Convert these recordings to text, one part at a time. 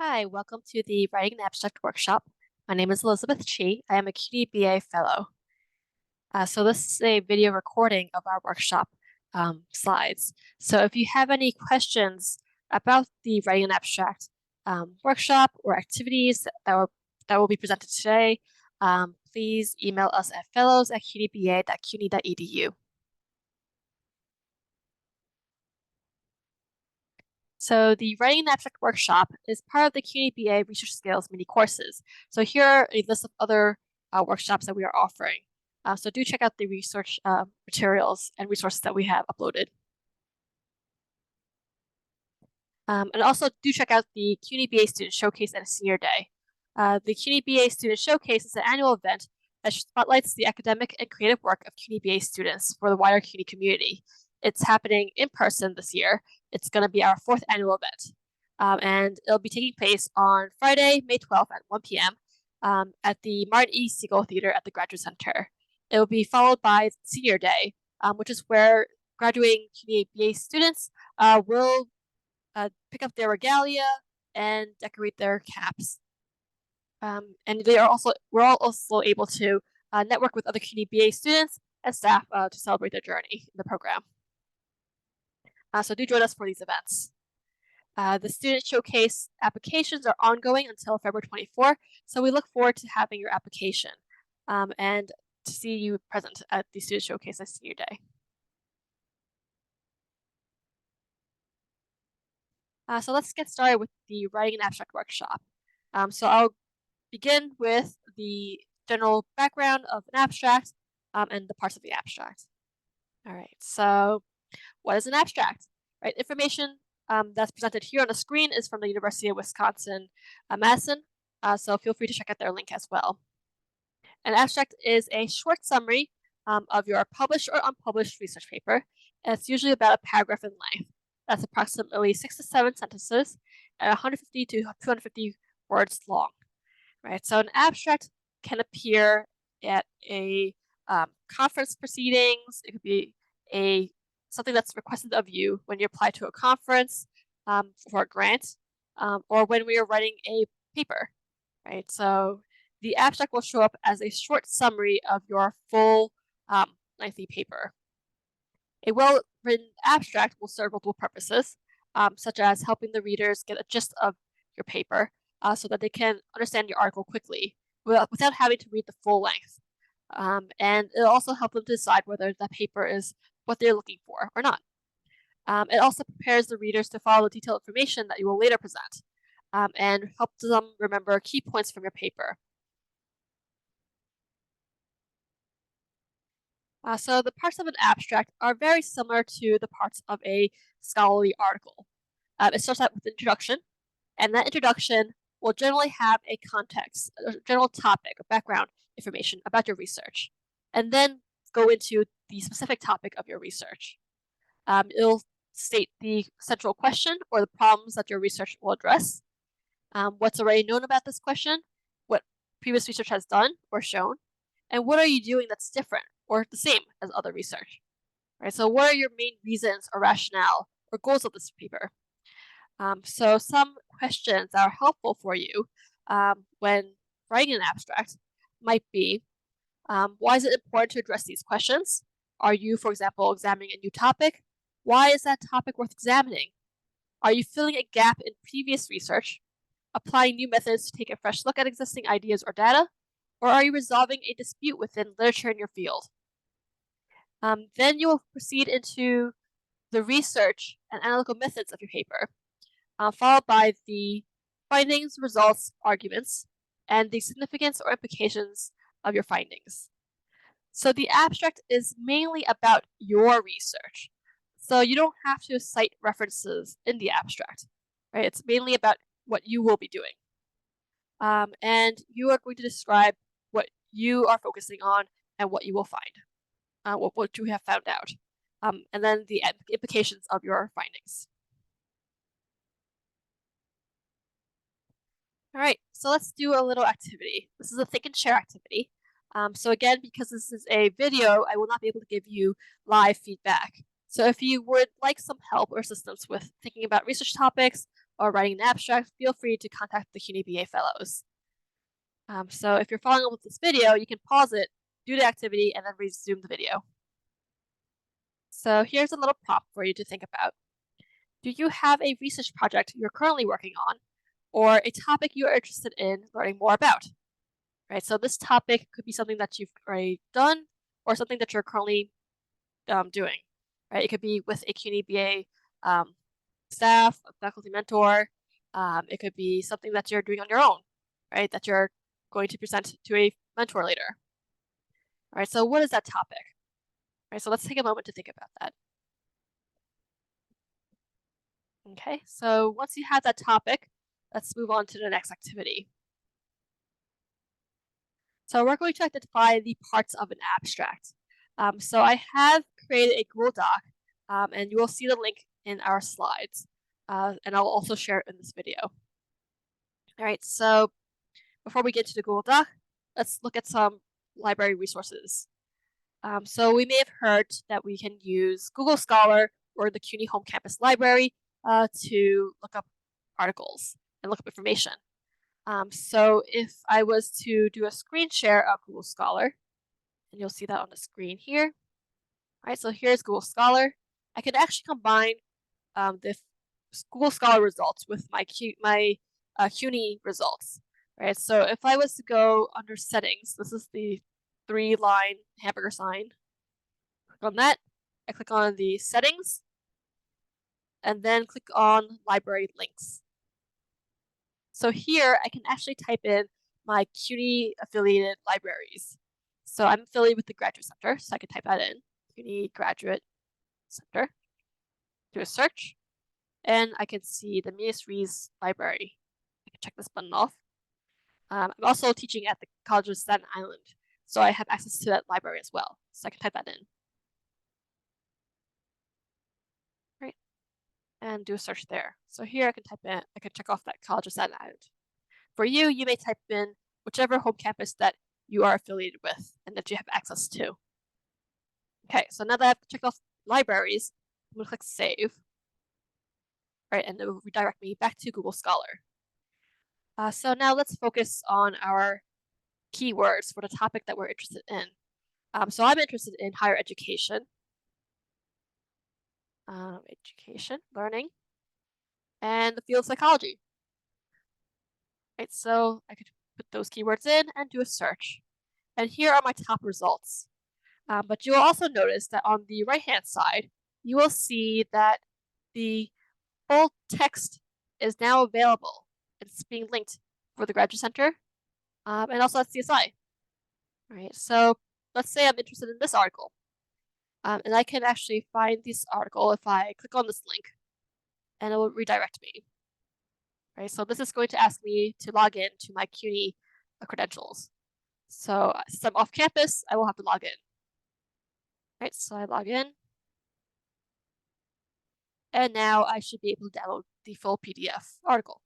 Hi, welcome to the Writing an Abstract workshop. My name is Elizabeth Chi. I am a CUNY BA fellow. So this is a video recording of our workshop slides. So if you have any questions about the Writing an Abstract workshop or activities that will be presented today, please email us at fellows@cunyba.cuny.edu. So the Writing an Abstract workshop is part of the CUNY BA Research Skills mini courses. So here are a list of other workshops that we are offering. So do check out the research materials and resources that we have uploaded. And also do check out the CUNY BA Student Showcase and Senior Day. The CUNY BA Student Showcase is an annual event that spotlights the academic and creative work of CUNY BA students for the wider CUNY community. It's happening in person this year. It's going to be our 4th annual event. And it'll be taking place on Friday, May 12th at 1 p.m. At the Martin E. Siegel Theater at the Graduate Center. It will be followed by Senior Day, which is where graduating CUNY BA students will pick up their regalia and decorate their caps. And we're all also able to network with other CUNY BA students and staff to celebrate their journey in the program. So do join us for these events. The Student Showcase applications are ongoing until February 24, so we look forward to having your application and to see you present at the Student Showcase this Senior Day. So let's get started with the Writing an Abstract workshop. So I'll begin with the general background of an abstract and the parts of the abstract. All right, so what is an abstract? Right, information that's presented here on the screen is from the University of Wisconsin-Madison, so feel free to check out their link as well. An abstract is a short summary of your published or unpublished research paper, and it's usually about a paragraph in length. That's approximately 6 to 7 sentences and 150 to 250 words long. Right, so an abstract can appear at a conference proceedings. It could be something that's requested of you when you apply to a conference for a grant, or when we are writing a paper, right? So the abstract will show up as a short summary of your full lengthy paper. A well-written abstract will serve multiple purposes, such as helping the readers get a gist of your paper so that they can understand your article quickly without having to read the full length. And it'll also help them decide whether that paper is what they're looking for or not. It also prepares the readers to follow the detailed information that you will later present and help them remember key points from your paper. So the parts of an abstract are very similar to the parts of a scholarly article. It starts out with an introduction, and that introduction will generally have a context, a general topic, or background information about your research, and then go into the specific topic of your research. It'll state the central question or the problems that your research will address, what's already known about this question, what previous research has done or shown, and what are you doing that's different or the same as other research. Right? So what are your main reasons or rationale or goals of this paper? So some questions that are helpful for you when writing an abstract might be, why is it important to address these questions? Are you, for example, examining a new topic? Why is that topic worth examining? Are you filling a gap in previous research, applying new methods to take a fresh look at existing ideas or data? Or are you resolving a dispute within literature in your field? Then you will proceed into the research and analytical methods of your paper, followed by the findings, results, arguments, and the significance or implications of your findings. So the abstract is mainly about your research. So you don't have to cite references in the abstract, right? It's mainly about what you will be doing. And you are going to describe what you are focusing on and what you will find, what you have found out, and then the implications of your findings. All right, so let's do a little activity. This is a think and share activity. So again, because this is a video, I will not be able to give you live feedback. So if you would like some help or assistance with thinking about research topics or writing an abstract, feel free to contact the CUNY BA Fellows. So if you're following up with this video, you can pause it, do the activity, and then resume the video. So here's a little prompt for you to think about. Do you have a research project you're currently working on, or a topic you are interested in learning more about? Right, so this topic could be something that you've already done, or something that you're currently doing. Right, it could be with a CUNY BA staff, a faculty mentor. It could be something that you're doing on your own, right? That you're going to present to a mentor later. All right, so what is that topic? All right, so let's take a moment to think about that. Okay, so once you have that topic, let's move on to the next activity. So we're going to identify the parts of an abstract. So I have created a Google Doc, and you will see the link in our slides, and I'll also share it in this video. All right, so before we get to the Google Doc, let's look at some library resources. So we may have heard that we can use Google Scholar or the CUNY Home Campus Library to look up articles and look up information. So if I was to do a screen share of Google Scholar, and you'll see that on the screen here. All right, so here's Google Scholar. I could actually combine the Google Scholar results with my CUNY results. Right, so if I was to go under settings, this is the 3-line hamburger sign. Click on that. I click on the settings, and then click on library links. So here I can actually type in my CUNY affiliated libraries. So I'm affiliated with the Graduate Center, so I can type that in, CUNY Graduate Center, do a search, and I can see the Minas Rees Library. I can check this button off. I'm also teaching at the College of Staten Island, so I have access to that library as well. So I can type that in. Right, and do a search there. So here I can type in, I can check off that College of Staten Island. For you, you may type in whichever home campus that you are affiliated with and that you have access to. Okay, so now that I've checked off libraries, I'm gonna click Save. Right, and it will redirect me back to Google Scholar. So now let's focus on our keywords for the topic that we're interested in. So I'm interested in higher education, learning, and the field of psychology. Right, so I could put those keywords in and do a search. And here are my top results. But you will also notice that on the right-hand side, you will see that the full text is now available. It's being linked for the Graduate Center and also at CSI. All right, so let's say I'm interested in this article. And I can actually find this article if I click on this link, and it will redirect me. Right, so this is going to ask me to log in to my CUNY credentials. So since I'm off campus, I will have to log in. Right, so I log in. And now I should be able to download the full PDF article.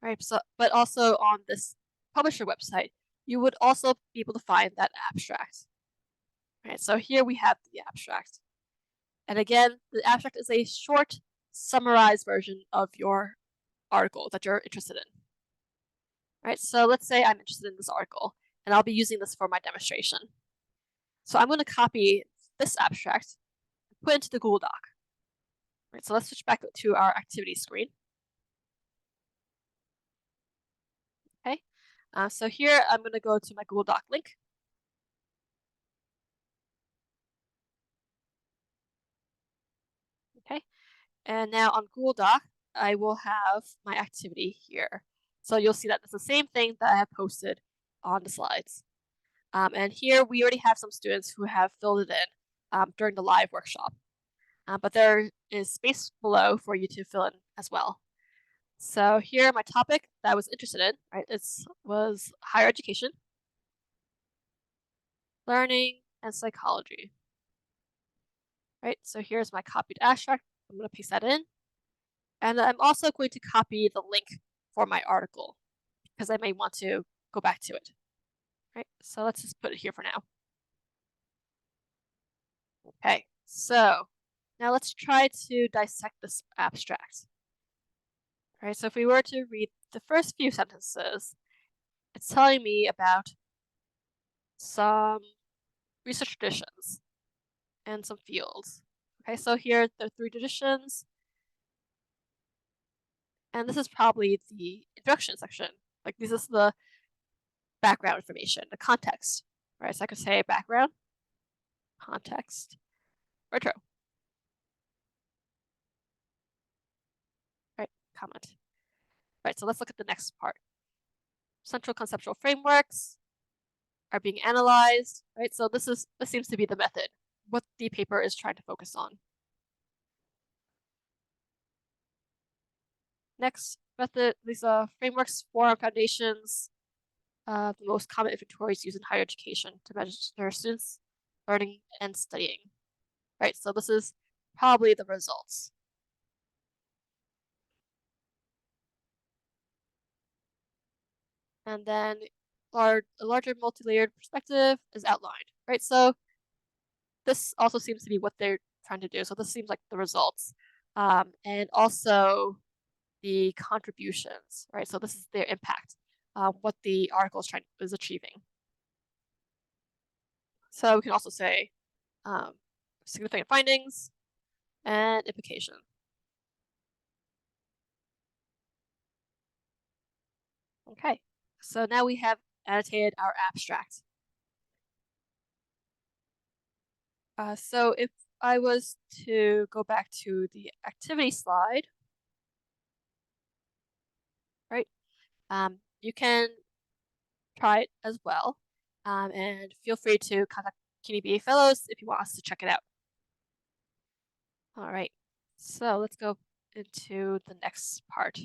Right, so but also on this publisher website, you would also be able to find that abstract. Right, so here we have the abstract. And again, the abstract is a short, summarized version of your article that you're interested in. Right, so let's say I'm interested in this article, and I'll be using this for my demonstration. So I'm going to copy this abstract and put it into the Google Doc. Right, so let's switch back to our activity screen. Okay, so here I'm going to go to my Google Doc link. Okay, and now on Google Doc, I will have my activity here. So you'll see that it's the same thing that I have posted on the slides. And here we already have some students who have filled it in during the live workshop. But there is space below for you to fill in as well. So here my topic that I was interested in, right, was higher education, learning, and psychology. Right, so here's my copied abstract. I'm going to paste that in. And I'm also going to copy the link for my article because I may want to go back to it. Right, so let's just put it here for now. Okay, so now let's try to dissect this abstract. right? So if we were to read the first few sentences, it's telling me about some research traditions and some fields. Okay, so here there are 3 traditions, and this is probably the introduction section. Like this is the background information, the context, right? So I could say background, context, intro, right? Comment. Right, so let's look at the next part. Central conceptual frameworks are being analyzed, right? So this seems to be the method, what the paper is trying to focus on. Next method, these frameworks form foundations of the most common inventories used in higher education to measure students' learning and studying. Right, so this is probably the results. And then a larger multi-layered perspective is outlined, right? So this also seems to be what they're trying to do. So this seems like the results. And also the contributions, right? So this is their impact, what the article is achieving. So we can also say significant findings and implication. Okay, so now we have annotated our abstract. So if I was to go back to the activity slide, right, you can try it as well, and feel free to contact CUNY BA Fellows if you want us to check it out. All right, so let's go into the next part.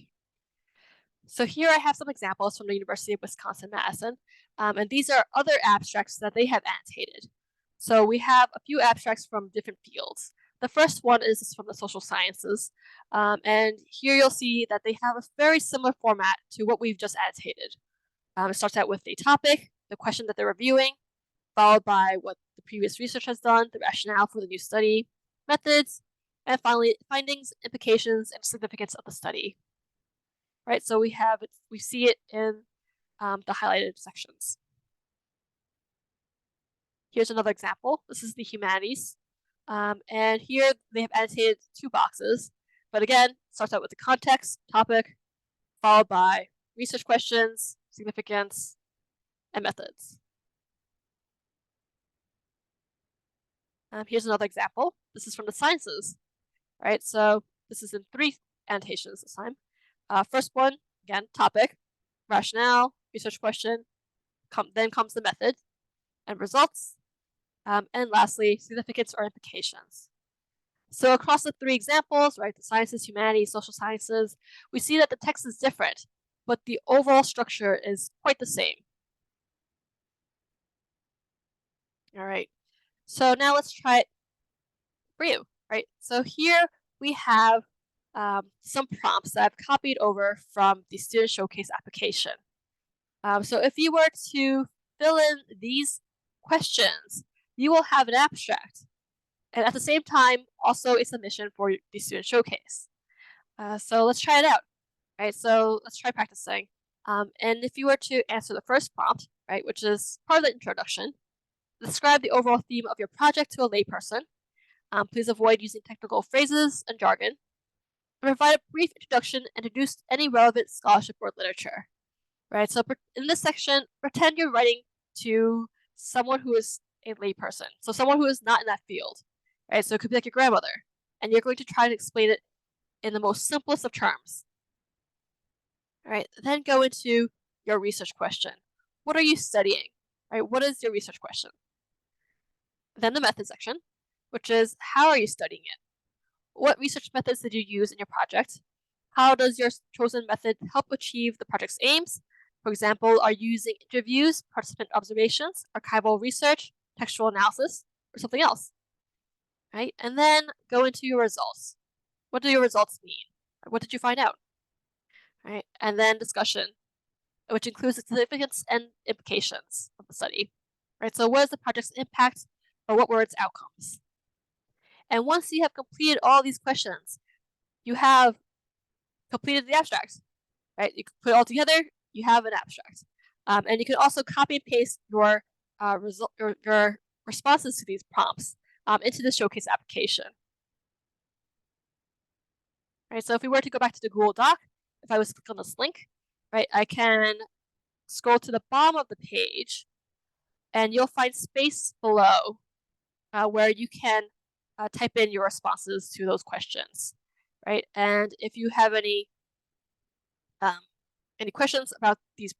So here I have some examples from the University of Wisconsin-Madison, and these are other abstracts that they have annotated. So we have a few abstracts from different fields. The first one is from the social sciences, and here you'll see that they have a very similar format to what we've just annotated. It starts out with a topic, the question that they're reviewing, followed by what the previous research has done, the rationale for the new study, methods, and finally findings, implications, and significance of the study. Right, so we see it in the highlighted sections. Here's another example. This is the humanities. And here they have annotated 2 boxes. But again, it starts out with the context, topic, followed by research questions, significance, and methods. Here's another example. This is from the sciences, right? So this is in 3 annotations this time. First one, again, topic, rationale, research question, then comes the method and results, and lastly, significance or implications. So across the 3 examples, right, the sciences, humanities, social sciences, we see that the text is different, but the overall structure is quite the same. All right, so now let's try it for you, right? So here we have some prompts that I've copied over from the Student Showcase application. So if you were to fill in these questions, you will have an abstract. And at the same time, also a submission for the Student Showcase. So let's try it out, right? So let's try practicing. And if you were to answer the first prompt, right, which is part of the introduction, describe the overall theme of your project to a layperson. Please avoid using technical phrases and jargon. And provide a brief introduction and introduce any relevant scholarship or literature, right? So in this section, pretend you're writing to someone who is a layperson, so someone who is not in that field, right? So it could be like your grandmother, and you're going to try to explain it in the most simplest of terms. All right, then go into your research question. What are you studying? Right, what is your research question? Then the method section, which is how are you studying it? What research methods did you use in your project? How does your chosen method help achieve the project's aims? For example, are you using interviews, participant observations, archival research, textual analysis, or something else? Right, and then go into your results. What do your results mean? What did you find out? Right, and then discussion, which includes the significance and implications of the study. Right, so what is the project's impact, or what were its outcomes? And once you have completed all these questions, you have completed the abstract, right? You can put it all together, you have an abstract. And you can also copy and paste your your responses to these prompts into the Showcase application. Right, so if we were to go back to the Google Doc, if I was to click on this link, right, I can scroll to the bottom of the page, and you'll find space below where you can type in your responses to those questions, right? And if you have any questions about these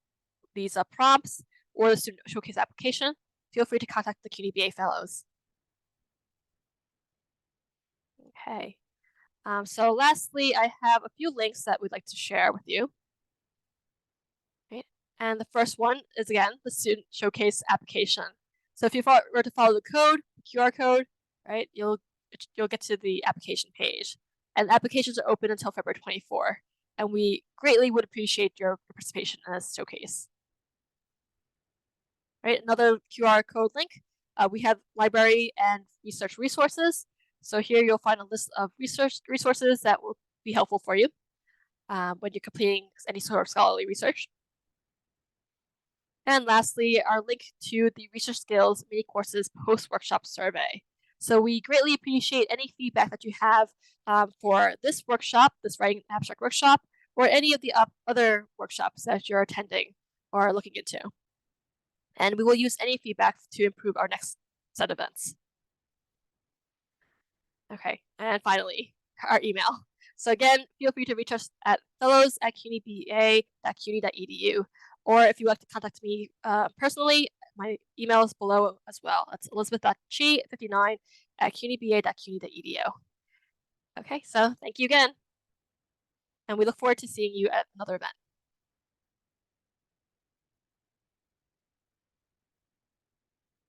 prompts or the Student Showcase application, feel free to contact the CUNY BA Fellows. Okay. So lastly, I have a few links that we'd like to share with you. Right? And the first one is, again, the Student Showcase application. So if you were to follow the code, the QR code, right, you'll get to the application page. And applications are open until February 24. And we greatly would appreciate your participation in this showcase. Right, another QR code link. We have library and research resources. So here you'll find a list of resources that will be helpful for you when you're completing any sort of scholarly research. And lastly, our link to the Research Skills mini courses post-workshop survey. So we greatly appreciate any feedback that you have for this workshop, this writing abstract workshop, or any of the other workshops that you're attending or looking into. And we will use any feedback to improve our next set of events. Okay, and finally, our email. So again, feel free to reach us at fellows@cunyba.cuny.edu. Or if you'd like to contact me personally, my email is below as well. It's elizabeth.chi59@cunyba.cuny.edu. Okay, so thank you again. And we look forward to seeing you at another event.